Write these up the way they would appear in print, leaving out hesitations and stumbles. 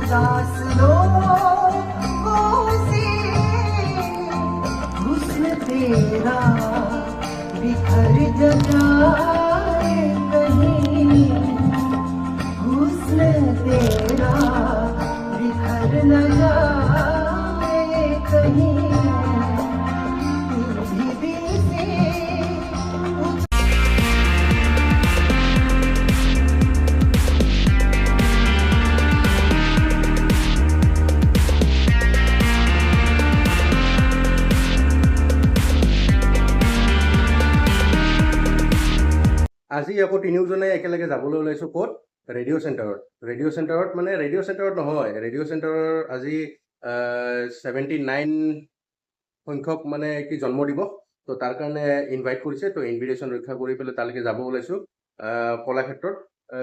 दासलों को से हुस्न तेरा बिखर जाए कहीं, हुस्न तेरा बिखर न जाए कहीं, तू भी दिल से আজি আকৌ তিনিওজনে একেলগে যাবলৈ ওলাইছোঁ ক'ত? ৰেডিঅ' চেণ্টাৰত। ৰেডিঅ' চেণ্টাৰত মানে ৰেডিঅ' চেণ্টাৰত নহয়, ৰেডিঅ' চেণ্টাৰৰ আজি 79 সংখ্যক মানে কি জন্মদিৱস। তো তাৰ কাৰণে ইনভাইট কৰিছে, তো ইনভিটেশ্যন ৰক্ষা কৰি পেলাই তালৈকে যাব ওলাইছোঁ। কলাক্ষেত্ৰত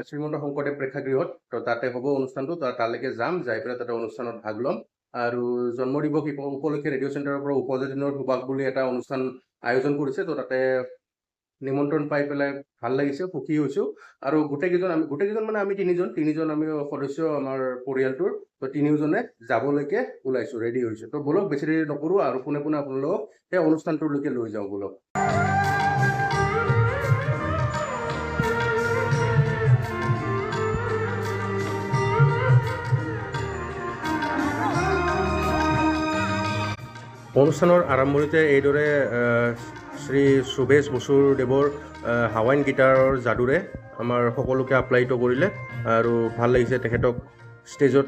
শ্ৰীমন্ত শংকৰদেৱ প্ৰেক্ষাগৃহত, তো তাতে হ'ব অনুষ্ঠানটো। তালৈকে যাম, যাই পেলাই তাতে অনুষ্ঠানত ভাগ ল'ম। আৰু জন্মদিৱস উপলক্ষে ৰেডিঅ' চেণ্টাৰৰ পৰা উপজা দিনৰ সুবাস বুলি এটা অনুষ্ঠান আয়োজন কৰিছে। তো তাতে নিমন্ত্ৰণ পাই পেলাই ভাল লাগিছে, সুখী হৈছোঁ। আৰু গোটেইকেইজন মানে আমি তিনিজন আমি সদস্য আমাৰ পৰিয়ালটোৰ। তো তিনিওজনে যাবলৈকে ওলাইছোঁ, ৰেডি হৈছোঁ। তো ব'লক বেছি দেৰি নকৰোঁ আৰু পোনে পোনে আপোনালোকক সেই অনুষ্ঠানটোলৈকে লৈ যাওঁ ব'লক। অনুষ্ঠানৰ আৰম্ভণিতে এইদৰে শ্ৰী সুবেশ বসুদেৱৰ হাৱাইন গীটাৰৰ যাদুৰে আমাৰ সকলোকে আপ্যায়িত কৰিলে। আৰু ভাল লাগিছে তেখেতক ষ্টেজত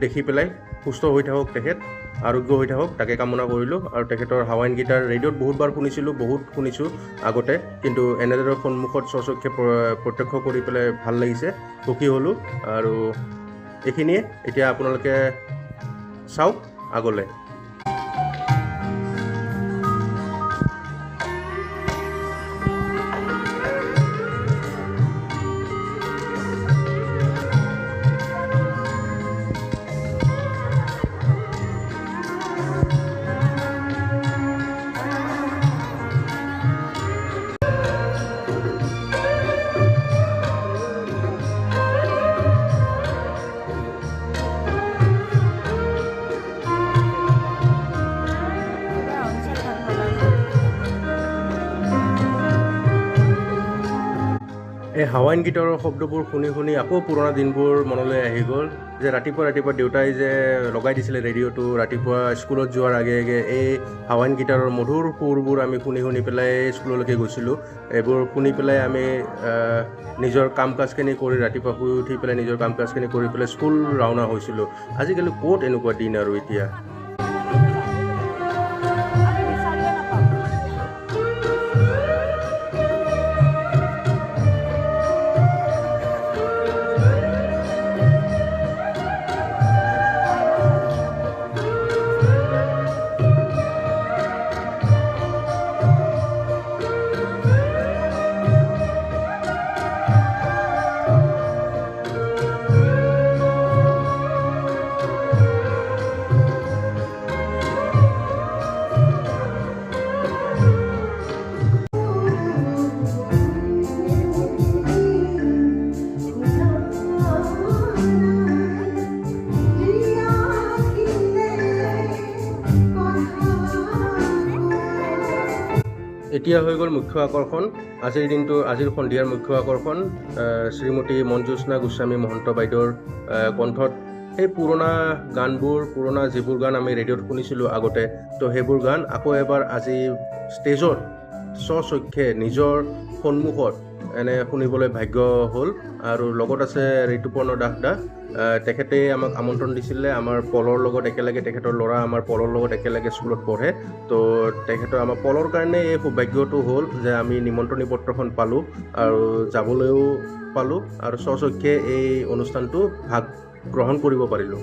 দেখি পেলাই। সুস্থ হৈ থাকক তেখেত, আৰোগ্য হৈ থাকক, তাকে কামনা কৰিলোঁ। আৰু তেখেতৰ হাৱাইন গীটাৰ ৰেডিঅ'ত বহুতবাৰ শুনিছোঁ আগতে, কিন্তু এনেদৰে সন্মুখত স্বচক্ষে প্ৰত্যক্ষ কৰি পেলাই ভাল লাগিছে, সুখী হ'লোঁ। আৰু এইখিনিয়ে, এতিয়া আপোনালোকে চাওক আগলৈ। এই হাৱাইন গীটাৰৰ শব্দবোৰ শুনি আকৌ পুৰণা দিনবোৰ মনলৈ আহি গ'ল। যে ৰাতিপুৱা দেউতাই যে লগাই দিছিলে ৰেডিঅ'টো, ৰাতিপুৱা স্কুলত যোৱাৰ আগে এই হাৱাইন গীটাৰৰ মধুৰ সুৰবোৰ আমি শুনি পেলাই স্কুললৈকে গৈছিলোঁ। এইবোৰ শুনি পেলাই আমি নিজৰ কাম কাজখিনি কৰি, ৰাতিপুৱা শুই উঠি পেলাই নিজৰ কাম কাজখিনি কৰি পেলাই স্কুল ৰাওনা হৈছিলোঁ। আজিকালি ক'ত এনেকুৱা দিন আৰু এতিয়া। এতিয়া হৈ গ'ল মুখ্য আকৰ্ষণ। আজিৰ সন্ধিয়াৰ মুখ্য আকৰ্ষণ শ্ৰীমতী মঞ্জুস্না গোস্বামী মহন্ত বাইদেউৰ কণ্ঠত সেই পুৰণা গানবোৰ, পুৰণা যিবোৰ গান আমি ৰেডিঅ'ত শুনিছিলোঁ আগতে, তো সেইবোৰ গান আকৌ এবাৰ আজি ষ্টেজত স্বচক্ষে নিজৰ সন্মুখত এনে শুনিবলৈ ভাগ্য হ'ল। আৰু লগত আছে ঋতুপৰ্ণ দাস দা। তেখেতে আমাক আমন্ত্ৰণ দিছিলে, আমাৰ পলৰ লগত একেলগে, তেখেতৰ ল'ৰা আমাৰ পলৰ লগত একেলগে স্কুলত পঢ়ে। তো তেখেতৰ আমাৰ পলৰ কাৰণে এই সৌভাগ্যটো হ'ল যে আমি নিমন্ত্ৰণী পত্ৰখন পালোঁ আৰু যাবলৈও পালোঁ আৰু স্বচক্ষে এই অনুষ্ঠানটো ভাগ গ্ৰহণ কৰিব পাৰিলোঁ।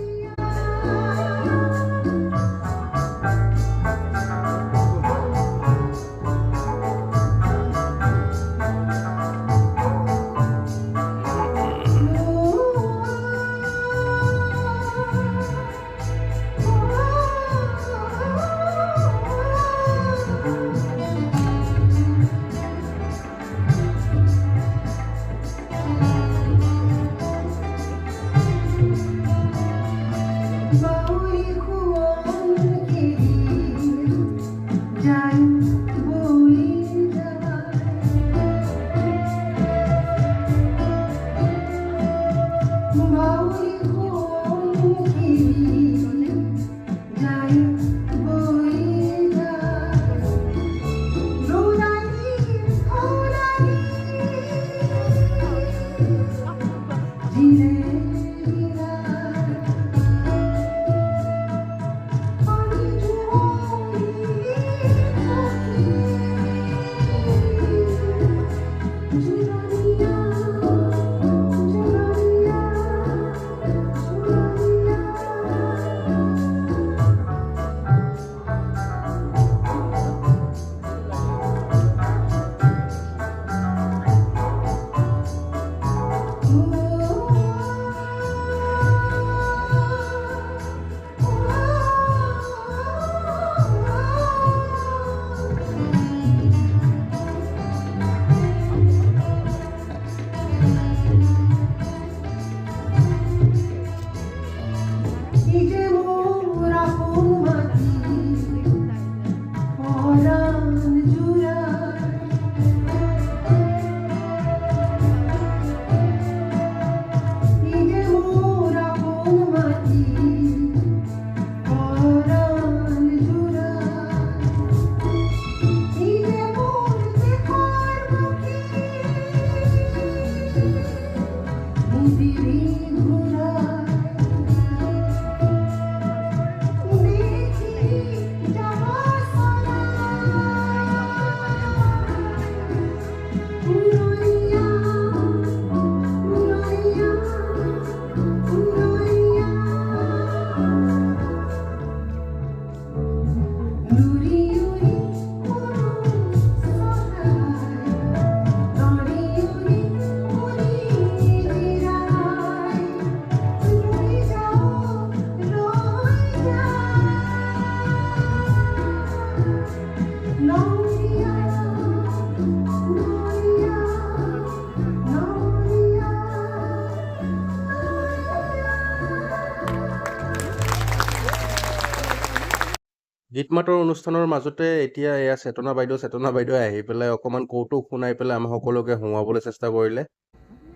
গীত মাতৰ অনুষ্ঠানৰ মাজতে এতিয়া এয়া চেতনা বাইদেউ আহি পেলাই অকণমান কৌতুক শুনাই পেলাই আমাৰ সকলোকে হঁহুৱাবলৈ চেষ্টা কৰিলে।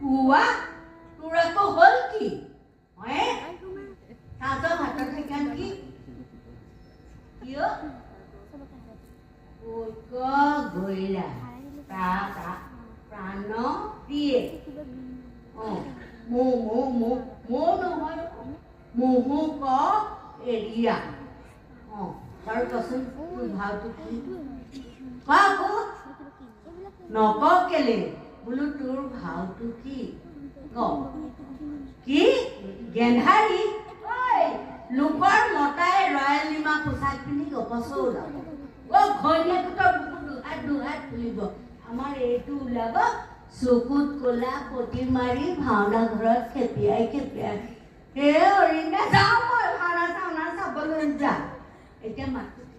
পুৱা তোৰ আকৌ হ'ল কি তাহাঁতৰ হাতত থকা কি কিয় গৈলা প্ৰাণ দিয়ে মৌ নহয় মোহো ক এৰিয়া বাৰু কচোন তোৰ ভাওটো কি নক কেলে বোলো তোৰ ভাওটো কি কি গেন্ধাৰী লোকৰ মতাই ৰয়েল নিমা পোচাক পিন্ধি গপচৰ ওলাব ঘৈণীয়েকৰ বুকুত দুহাত খুলিব আমাৰ এইটো ওলাব চকুত ক'লা পতি মাৰি ভাওনা ঘৰত খেপিয়াই হে অৰিন্দা যাওঁ মই ভাওনা চাওনা চাবলৈ যা এতিয়া মাতটো কি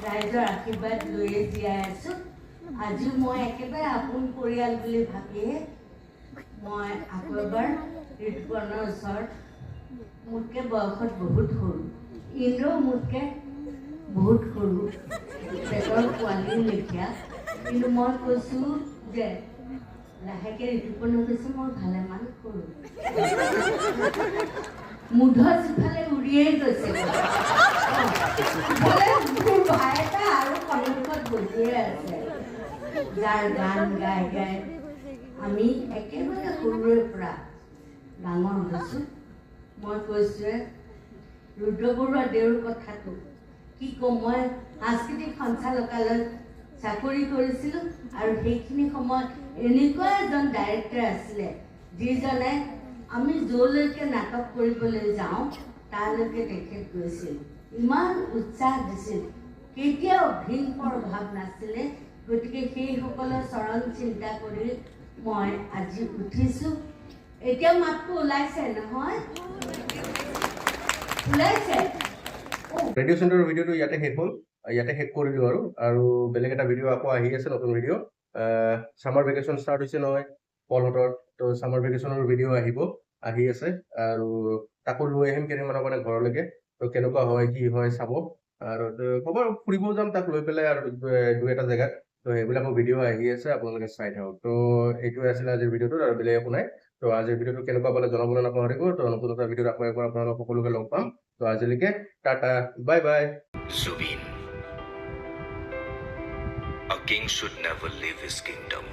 ৰাইজৰ আশীৰ্বাদ লৈয়ে জীয়াই আছো আজিও মই একেবাৰে আপোন পৰিয়াল বুলি ভাবিয়ে মই আকৌ এবাৰ ঋতুপৰ্ণৰ ওচৰত মোতকৈ বয়সত বহুত সৰু ইন্দ্ৰ মোতকৈ বহুত সৰু পেটৰ পোৱালিও লেখীয়া কিন্তু মই কৈছোঁ যে লাহেকে ঋতুপৰ্ণ কৈছোঁ মই ভালেমান সৰু মুধ সিফালে উৰিয়েই গৈছে মোৰ ভাই এটা আৰু সন্মুখত বহিয়ে আছে যাৰ গান গাই গাই আমি একেবাৰে সৰুৰে পৰা ডাঙৰ হৈছোঁ মই কৈছোঁৱে ৰুদ্ৰ বৰুৱা দেউৰ কথাটো কি ক'ম মই সাংস্কৃতিক সঞ্চালকালয়ত চাকৰি কৰিছিলোঁ আৰু সেইখিনি সময়ত এনেকুৱা এজন ডাইৰেক্টৰ আছিলে যিজনে আমি য'লৈকে নাটক কৰিবলৈ যাওঁ তালৈকে তেখেত গৈছিল ইমান উৎসাহ দিছিল কেতিয়াও ভিন প্ৰভাৱ নাছিলে গতিকে সেইসকলৰ চৰণ চিন্তা কৰি মই আজি উঠিছোঁ এতিয়া মাতটো ওলাইছে নহয় ওলাইছে ৰেডিঅ' চেণ্টাৰৰ ভিডিঅ'টো ইয়াতে শেষ হ'ল ইয়াতে শেষ কৰি দিওঁ আৰু বেলেগ এটা ভিডিঅ' আকৌ আহি আছে নতুন ভিডিঅ' ছামাৰ ভেকেশ্যন ষ্টাৰ্ট হৈছে নহয় পলহঁতৰ তো ছামাৰ ভেকেশ্যনৰ ভিডিঅ' আহি আছে আৰু তাকো লৈ আহিম কেইদিনমানৰ কাৰণে ঘৰলৈকে তো কেনেকুৱা হয় কি হয় চাব আৰু ক'ব ফুৰিব যাম তাক লৈ পেলাই আৰু দুই এটা জেগাত তো সেইবিলাকৰ ভিডিঅ' আহি আছে আপোনালোকে চাই থাকক তো এইটোৱে আছিলে আজিৰ ভিডিঅ'টোত আৰু বেলেগ একো নাই তো আজিৰ ভিডিঅ'টো কেনেকুৱা পালে জনাবলৈ নাপাহৰিব তো নতুন এটা ভিডিঅ'ত আকৌ এবাৰ আপোনালোক সকলোকে লগ পাম তো আজিলৈকে tata bye bye Zubin. A king should never leave his kingdom.